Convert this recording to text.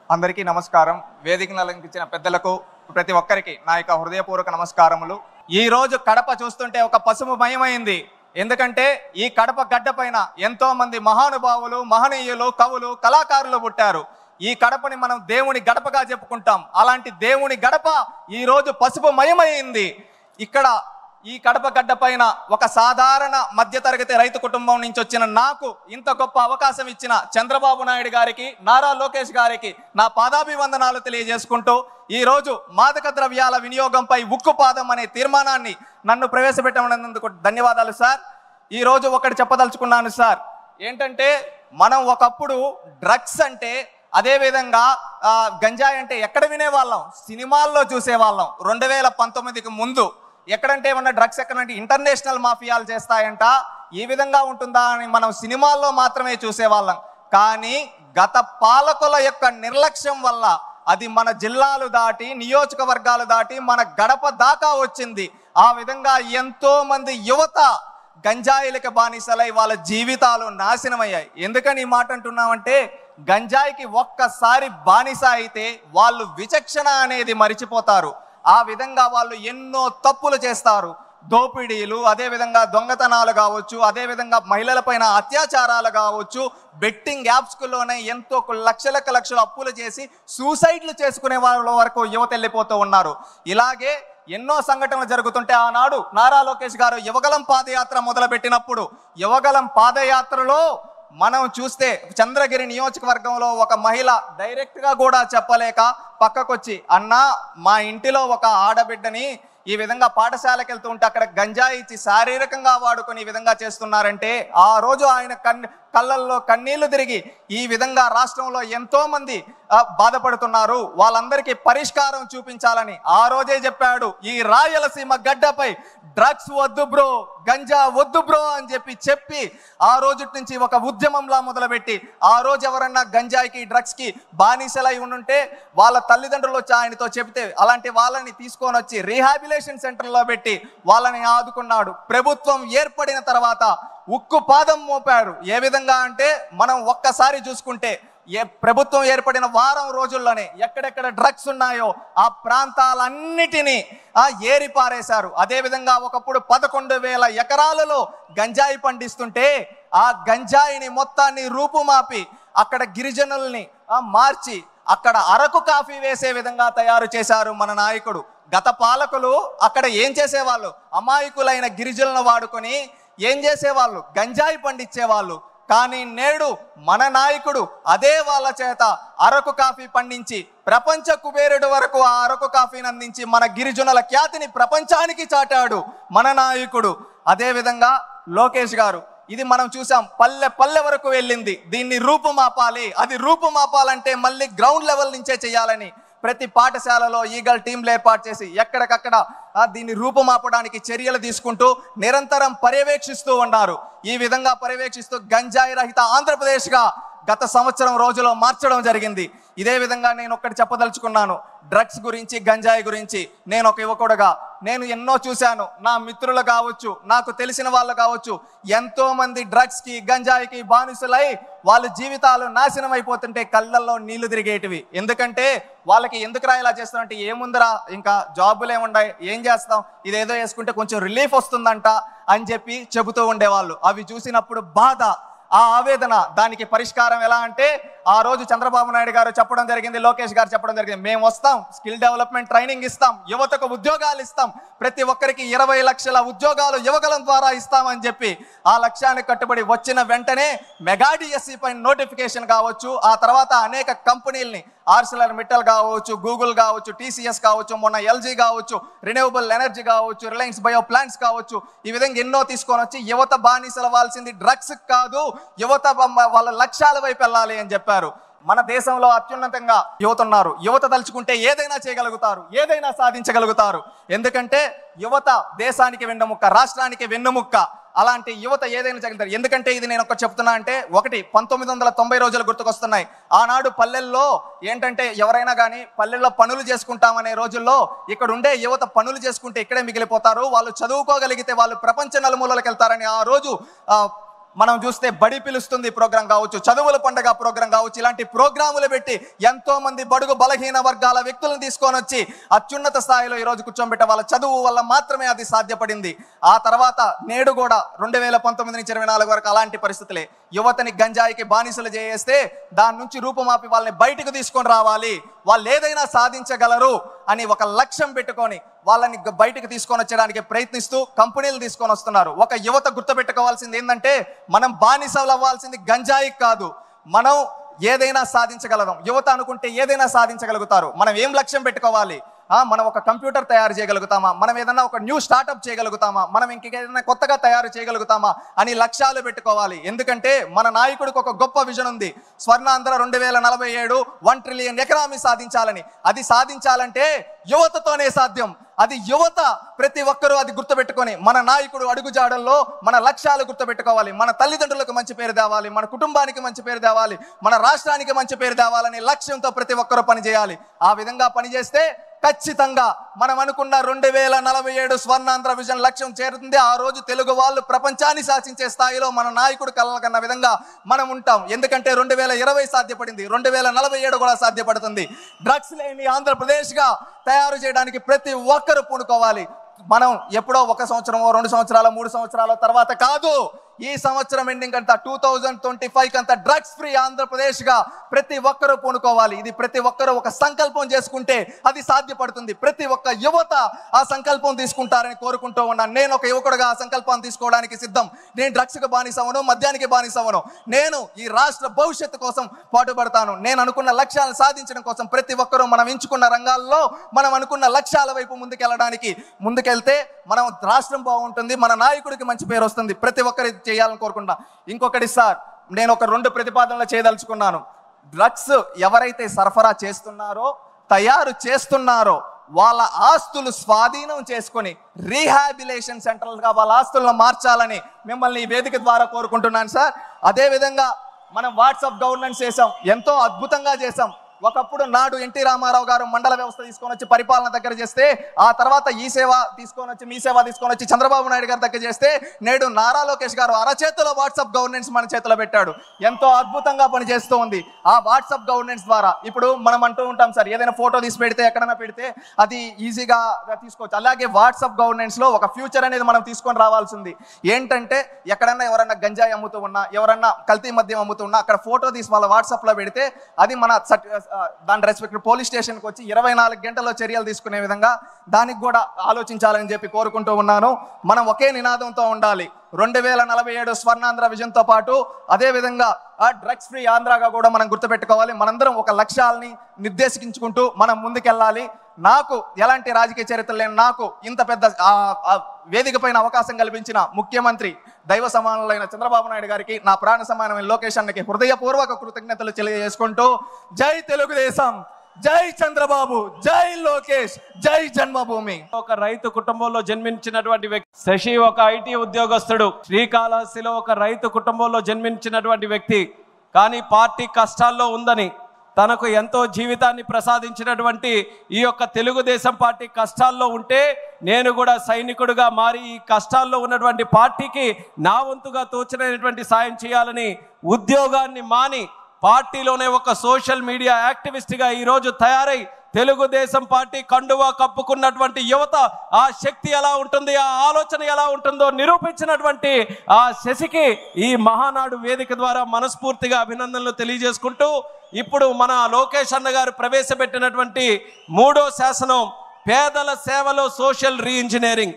అందరికీ నమస్కారం. వేదికను అలంకరించిన పెద్దలకు ప్రతి ఒక్కరికి నా యొక్క హృదయపూర్వక నమస్కారములు. ఈ రోజు కడప చూస్తుంటే ఒక పసుపుమయమైంది. ఎందుకంటే ఈ కడప గడ్డ పైన ఎంతో మంది మహానుభావులు, మహనీయులు, కవులు, కళాకారులు పుట్టారు. ఈ కడపని మనం దేవుని గడపగా చెప్పుకుంటాం. అలాంటి దేవుని గడప ఈ రోజు పసుపుమయమైంది. ఇక్కడ ఈ కడప గడ్డ పైన ఒక సాధారణ మధ్యతరగతి రైతు కుటుంబం నుంచి వచ్చిన నాకు ఇంత గొప్ప అవకాశం ఇచ్చిన చంద్రబాబు నాయుడు గారికి, నారా లోకేష్ గారికి నా పాదాభివందనాలు తెలియజేసుకుంటూ ఈరోజు మాదక ద్రవ్యాల వినియోగంపై ఉక్కుపాదం అనే తీర్మానాన్ని నన్ను ప్రవేశపెట్టనందుకు ధన్యవాదాలు సార్. ఈరోజు ఒకటి చెప్పదలుచుకున్నాను సార్. ఏంటంటే మనం ఒకప్పుడు డ్రగ్స్ అంటే, అదేవిధంగా గంజాయి అంటే ఎక్కడ వినేవాళ్ళం? సినిమాల్లో చూసేవాళ్ళం. 2019కి ముందు ఎక్కడంటే ఏమన్నా డ్రగ్స్ ఎక్కడంటే ఇంటర్నేషనల్ మాఫియాలు చేస్తాయంట, ఈ విధంగా ఉంటుందా అని మనం సినిమాల్లో మాత్రమే చూసేవాళ్ళం. కానీ గత పాలకుల యొక్క నిర్లక్ష్యం వల్ల అది మన జిల్లాలు దాటి, నియోజకవర్గాలు దాటి మన గడప దాకా వచ్చింది. ఆ విధంగా ఎంతో మంది యువత గంజాయిలకి బానిసలై వాళ్ళ జీవితాలు నాశనమయ్యాయి. ఎందుకని ఈ మాట అంటున్నామంటే, గంజాయికి ఒక్కసారి బానిస అయితే వాళ్ళు విచక్షణ అనేది మరిచిపోతారు. ఆ విధంగా వాళ్ళు ఎన్నో తప్పులు చేస్తారు. దోపిడీలు, అదేవిధంగా దొంగతనాలు కావచ్చు, అదేవిధంగా మహిళలపైన అత్యాచారాలు కావచ్చు, బెట్టింగ్ యాప్స్లోనే ఎంతో లక్షలు అప్పులు చేసి సూసైడ్లు చేసుకునే వాళ్ళ వరకు యువత వెళ్ళిపోతూ ఉన్నారు. ఇలాగే ఎన్నో సంఘటనలు జరుగుతుంటే ఆనాడు నారా లోకేష్ గారు యువగలం పాదయాత్ర మొదలుపెట్టినప్పుడు, యువగలం పాదయాత్రలో మనం చూస్తే చంద్రగిరి నియోజకవర్గంలో ఒక మహిళ డైరెక్ట్గా కూడా చెప్పలేక పక్కకొచ్చి, అన్నా మా ఇంటిలో ఒక ఆడబిడ్డని ఈ విధంగా పాఠశాలకు వెళ్తూ ఉంటే అక్కడ గంజాయి ఇచ్చి శారీరకంగా వాడుకొని ఈ విధంగా చేస్తున్నారంటే, ఆ రోజు ఆయన కళ్ళల్లో కన్నీళ్లు తిరిగి ఈ విధంగా రాష్ట్రంలో ఎంతో మంది బాధపడుతున్నారు, వాళ్ళందరికీ పరిష్కారం చూపించాలని ఆ రోజే చెప్పాడు. ఈ రాయలసీమ గడ్డపై డ్రగ్స్ వద్దు బ్రో, గంజా వద్దు బ్రో అని చెప్పి ఆ రోజు నుంచి ఒక ఉద్యమంలా మొదలుపెట్టి, ఆ రోజు ఎవరన్నా గంజాయికి డ్రగ్స్కి బానిసలై ఉంటే వాళ్ళ తల్లిదండ్రులు వచ్చి ఆయనతో చెప్తే అలాంటి వాళ్ళని తీసుకొని వచ్చి రీహాబిలేషన్ సెంటర్లో పెట్టి వాళ్ళని ఆదుకున్నాడు. ప్రభుత్వం ఏర్పడిన తర్వాత ఉక్కు పాదం మోపారు. ఏ విధంగా అంటే, మనం ఒక్కసారి చూసుకుంటే ప్రభుత్వం ఏర్పడిన వారం రోజుల్లోనే ఎక్కడెక్కడ డ్రగ్స్ ఉన్నాయో ఆ ప్రాంతాలన్నిటినీ ఏరి పారేశారు. అదేవిధంగా ఒకప్పుడు 11,000 ఎకరాలలో గంజాయి పండిస్తుంటే ఆ గంజాయిని మొత్తాన్ని రూపుమాపి అక్కడ గిరిజనుల్ని మార్చి అక్కడ అరకు కాఫీ వేసే విధంగా తయారు చేశారు మన నాయకుడు. గత పాలకులు అక్కడ ఏం చేసేవాళ్ళు? అమాయకులైన గిరిజనులను వాడుకొని ఏం చేసేవాళ్ళు? గంజాయి పండించేవాళ్ళు. కానీ నేడు మన నాయకుడు అదే వాళ్ళ చేత అరకు కాఫీ పండించి ప్రపంచ కుబేరుడు వరకు ఆ అరకు కాఫీని అందించి మన గిరిజనుల ఖ్యాతిని ప్రపంచానికి చాటాడు మన నాయకుడు. అదేవిధంగా లోకేష్ గారు, ఇది మనం చూసాం, పల్లె పల్లె వరకు వెళ్ళింది. దీన్ని రూపుమాపాలి. అది రూపుమాపాలంటే మళ్ళీ గ్రౌండ్ లెవెల్ నుంచే చేయాలని ప్రతి పాఠశాలలో ఈగల్ టీంలు ఏర్పాటు చేసి ఎక్కడికక్కడ దీన్ని రూపుమాపడానికి చర్యలు తీసుకుంటూ నిరంతరం పర్యవేక్షిస్తూ ఉన్నారు. ఈ విధంగా పర్యవేక్షిస్తూ గంజాయి రహిత ఆంధ్రప్రదేశ్గా గత సంవత్సరం రోజులో మార్చడం జరిగింది. ఇదే విధంగా నేను ఒక్కటి చెప్పదలుచుకున్నాను. డ్రగ్స్ గురించి, గంజాయి గురించి నేను ఒక యువకుడుగా నేను ఎన్నో చూశాను. నా మిత్రులు కావచ్చు, నాకు తెలిసిన వాళ్ళు కావచ్చు, ఎంతో మంది డ్రగ్స్కి, గంజాయికి బానిసలై వాళ్ళ జీవితాలు నాశనం అయిపోతుంటే కళ్ళల్లో నీళ్లు తిరిగేటివి. ఎందుకంటే వాళ్ళకి ఎందుకురా ఇలా చేస్తామంటే, ఏముందిరా ఇంకా జాబులు ఏముండాయి, ఏం చేస్తాం, ఇదేదో వేసుకుంటే కొంచెం రిలీఫ్ వస్తుందంట అని చెప్పి చెబుతూ ఉండేవాళ్ళు. అవి చూసినప్పుడు బాధ, ఆ ఆవేదన. దానికి పరిష్కారం ఎలా అంటే, ఆ రోజు చంద్రబాబు నాయుడు గారు చెప్పడం జరిగింది, లోకేష్ గారు చెప్పడం జరిగింది, మేము వస్తాం, స్కిల్ డెవలప్మెంట్ ట్రైనింగ్ ఇస్తాం, యువతకు ఉద్యోగాలు ఇస్తాం, ప్రతి ఒక్కరికి 20 లక్షల ఉద్యోగాలు యువగలం ద్వారా ఇస్తామని చెప్పి ఆ లక్ష్యాన్ని కట్టుబడి వచ్చిన వెంటనే మెగా డిఎస్సి పైన నోటిఫికేషన్ కావచ్చు, ఆ తర్వాత అనేక కంపెనీల్ని ఆర్సిలర్ మిట్టల్ కావచ్చు, గూగుల్ కావచ్చు, టీసీఎస్ కావచ్చు, మొన్న ఎల్జీ కావచ్చు, రిన్యూవబుల్ ఎనర్జీ కావచ్చు, రిలయన్స్ బయో ప్లాంట్స్ కావచ్చు, ఈ విధంగా ఎన్నో తీసుకొని వచ్చి యువత బానిసలు అవ్వాల్సింది డ్రగ్స్ కాదు, యువత వాళ్ళ లక్ష్యాల వైపు వెళ్ళాలి అని చెప్పారు. మన దేశంలో అత్యున్నతంగా యువత ఉన్నారు. యువత తలుచుకుంటే ఏదైనా చేయగలుగుతారు, ఏదైనా సాధించగలుగుతారు. ఎందుకంటే యువత దేశానికి వెన్నెముక్క, రాష్ట్రానికి వెన్నెముక్క. అలాంటి యువత ఏదైనా చేయగలుగుతారు. ఎందుకంటే ఇది నేను ఒకటి చెప్తున్నా అంటే, ఒకటి 1990 రోజులు గుర్తుకొస్తున్నాయి. ఆనాడు పల్లెల్లో ఏంటంటే ఎవరైనా కానీ పల్లెల్లో పనులు చేసుకుంటామనే రోజుల్లో ఇక్కడ ఉండే యువత పనులు చేసుకుంటే ఇక్కడే మిగిలిపోతారు, వాళ్ళు చదువుకోగలిగితే వాళ్ళు ప్రపంచ నలుమూలలకు వెళ్తారని ఆ రోజు మనం చూస్తే బడి పిలుస్తుంది ప్రోగ్రాం కావచ్చు, చదువుల పండుగ ప్రోగ్రాం కావచ్చు, ఇలాంటి ప్రోగ్రాములు పెట్టి ఎంతో మంది బడుగు బలహీన వర్గాల వ్యక్తులను తీసుకొని వచ్చి అత్యున్నత స్థాయిలో ఈరోజు కూర్చోబెట్టే వాళ్ళ చదువు వల్ల మాత్రమే అది సాధ్యపడింది. ఆ తర్వాత నేడు కూడా 2019 నుంచి 24 వరకు అలాంటి పరిస్థితులే. యువతని గంజాయికి బానిసలు చేస్తే దాని నుంచి రూపుమాపి వాళ్ళని బయటకు తీసుకొని రావాలి, వాళ్ళు ఏదైనా సాధించగలరు అని ఒక లక్ష్యం పెట్టుకొని వాళ్ళని బయటకు తీసుకొని వచ్చడానికి ప్రయత్నిస్తూ కంపెనీలు తీసుకొని వస్తున్నారు. ఒక యువత గుర్తుపెట్టుకోవాల్సింది ఏంటంటే, మనం బానిసలు అవ్వాల్సింది గంజాయికి కాదు, మనం ఏదైనా సాధించగలదాం. యువత అనుకుంటే ఏదైనా సాధించగలుగుతారు. మనం ఏం లక్ష్యం పెట్టుకోవాలి? మనం ఒక కంప్యూటర్ తయారు చేయగలుగుతామా, మనం ఏదైనా ఒక న్యూ స్టార్ట్అప్ చేయగలుగుతామా, మనం ఇంకేదైనా కొత్తగా తయారు చేయగలుగుతామా అని లక్ష్యాలు పెట్టుకోవాలి. ఎందుకంటే మన నాయకుడికి ఒక గొప్ప విజన్ ఉంది, స్వర్ణాంధ్ర 2047 1 ట్రిలియన్ ఎకనామీ సాధించాలని. అది సాధించాలంటే యువతతోనే సాధ్యం. అది యువత ప్రతి ఒక్కరూ అది గుర్తుపెట్టుకొని మన నాయకుడు అడుగుజాడల్లో మన లక్ష్యాలు గుర్తుపెట్టుకోవాలి. మన తల్లిదండ్రులకు మంచి పేరు తేవాలి, మన కుటుంబానికి మంచి పేరు తేవాలి, మన రాష్ట్రానికి మంచి పేరు తేవాలనే లక్ష్యంతో ప్రతి ఒక్కరూ పనిచేయాలి. ఆ విధంగా పనిచేస్తే ఖచ్చితంగా మనం అనుకున్న 2047 స్వర్ణాంధ్ర విజన్ లక్ష్యం చేరుతుంది. ఆ రోజు తెలుగు వాళ్ళు ప్రపంచాన్ని శాసించే స్థాయిలో మన నాయకుడు కలకన్న విధంగా మనం ఉంటాం. ఎందుకంటే 2020 సాధ్యపడింది, 2047 కూడా సాధ్యపడుతుంది. డ్రగ్స్ లేని ఆంధ్రప్రదేశ్గా తయారు చేయడానికి ప్రతి ఒక్కరూ పూనుకోవాలి. మనం ఎప్పుడో 1 సంవత్సరమో 2 సంవత్సరాలు 3 సంవత్సరాల తర్వాత కాదు, ఈ సంవత్సరం ఎండింగ్ అంతా 2025 అంతా డ్రగ్స్ ఫ్రీ ఆంధ్రప్రదేశ్ గా ప్రతి ఒక్కరూ పూనుకోవాలి. ఇది ప్రతి ఒక్కరూ ఒక సంకల్పం చేసుకుంటే అది సాధ్యపడుతుంది. ప్రతి ఒక్క యువత ఆ సంకల్పం తీసుకుంటారని కోరుకుంటూ ఉన్నాను. నేను ఒక యువకుడుగా ఆ సంకల్పాన్ని తీసుకోవడానికి సిద్ధం. నేను డ్రగ్స్ కి బానిసవను, మద్యానికి బానిసవను. నేను ఈ రాష్ట్ర భవిష్యత్తు కోసం పాటుపడతాను. నేను అనుకున్న లక్ష్యాలను సాధించడం కోసం ప్రతి ఒక్కరూ మనం ఎంచుకున్న రంగాల్లో మనం అనుకున్న లక్ష్యాల వైపు ముందుకెళ్తే మనం రాష్ట్రం బాగుంటుంది, మన నాయకుడికి మంచి పేరు వస్తుంది. ప్రతి ఒక్కరి చేయాలని కోరుకుంటా. ఇంకొకటి సార్, నేను ఒక 2 ప్రతిపాదనలు చేయదలుచుకున్నాను. డ్రగ్స్ ఎవరైతే సరఫరా చేస్తున్నారో, తయారు చేస్తున్నారో వాళ్ళ ఆస్తులు స్వాధీనం చేసుకొని రీహాబిలేషన్ సెంటర్లుగా వాళ్ళ ఆస్తులను మార్చాలని మిమ్మల్ని ఈ వేదిక ద్వారా కోరుకుంటున్నాను సార్. అదేవిధంగా మనం వాట్సాప్ గవర్నెన్స్ చేసాం, ఎంతో అద్భుతంగా చేసాం. ఒకప్పుడు నాడు ఎన్టీ రామారావు గారు మండల వ్యవస్థ తీసుకొని వచ్చి పరిపాలన దగ్గర చేస్తే, ఆ తర్వాత ఈ సేవ తీసుకొని వచ్చి మీ సేవ తీసుకొని వచ్చి చంద్రబాబు నాయుడు గారి దగ్గర చేస్తే, నేడు నారా లోకేష్ గారు అరచేతిలో వాట్సాప్ గవర్నెన్స్ మన చేతిలో పెట్టాడు. ఎంతో అద్భుతంగా పనిచేస్తూ ఉంది. ఆ వాట్సాప్ గవర్నెన్స్ ద్వారా ఇప్పుడు మనం అంటూ ఉంటాం సార్, ఏదైనా ఫోటో తీసి పెడితే ఎక్కడైనా పెడితే అది ఈజీగా తీసుకోవచ్చు. అలాగే వాట్సాప్ గవర్నెన్స్ లో ఒక ఫ్యూచర్ అనేది మనం తీసుకొని రావాల్సింది. ఏంటంటే ఎక్కడన్నా ఎవరన్నా గంజాయి అమ్ముతూ ఉన్నా, ఎవరన్నా కల్తీ మద్యం అమ్ముతూ ఉన్నా, అక్కడ ఫోటో తీసి వాళ్ళ వాట్సాప్ లో పెడితే అది మన దాని రెస్పెక్ట్ పోలీస్ స్టేషన్కి వచ్చి 24 గంటల్లో చర్యలు తీసుకునే విధంగా దానికి కూడా ఆలోచించాలని చెప్పి కోరుకుంటూ ఉన్నాను. మనం ఒకే నినాదంతో ఉండాలి. 2047 స్వర్ణాంధ్ర విజన్తో పాటు అదేవిధంగా డ్రగ్స్ ఫ్రీ ఆంధ్రాగా కూడా మనం గుర్తుపెట్టుకోవాలి. మనందరం ఒక లక్ష్యాలని నిర్దేశించుకుంటూ మనం ముందుకెళ్ళాలి. నాకు ఎలాంటి రాజకీయ చరిత్ర లేని నాకు ఇంత పెద్ద వేదిక పైన అవకాశం కల్పించిన ముఖ్యమంత్రి దైవ సమానులైన చంద్రబాబు నాయుడు గారికి, నా ప్రాణ సమానమైన లోకేష్ అన్నకి హృదయపూర్వక కృతజ్ఞతలు తెలియజేసుకుంటూ, జై తెలుగుదేశం, జై చంద్రబాబు, జై లోకేష్, జై జన్మభూమి. ఒక రైతు కుటుంబంలో జన్మించినటువంటి వ్యక్తి శశి ఒక ఐటీ ఉద్యోగస్తుడు. శ్రీకాళహస్తిలో ఒక రైతు కుటుంబంలో జన్మించినటువంటి వ్యక్తి. కానీ పార్టీ కష్టాల్లో ఉందని తనకు ఎంతో జీవితాన్ని ప్రసాదించినటువంటి ఈ యొక్క తెలుగుదేశం పార్టీ కష్టాల్లో ఉంటే నేను కూడా సైనికుడిగా మారి ఈ కష్టాల్లో ఉన్నటువంటి పార్టీకి నా వంతుగా తోచినటువంటి సాయం చేయాలని ఉద్యోగాన్ని మాని పార్టీలోనే ఒక సోషల్ మీడియా యాక్టివిస్ట్గా ఈరోజు తయారై తెలుగుదేశం పార్టీ కండువా కప్పుకున్నటువంటి యువత ఆ శక్తి ఎలా ఉంటుంది, ఆ ఆలోచన ఎలా ఉంటుందో నిరూపించినటువంటి ఆ శశికి ఈ మహానాడు వేదిక ద్వారా మనస్ఫూర్తిగా అభినందనలు తెలియజేసుకుంటూ, ఇప్పుడు మన లోకేష్ అన్న గారు ప్రవేశపెట్టినటువంటి 3వ శాసనం పేదల సేవలో సోషల్ రీఇంజనీరింగ్.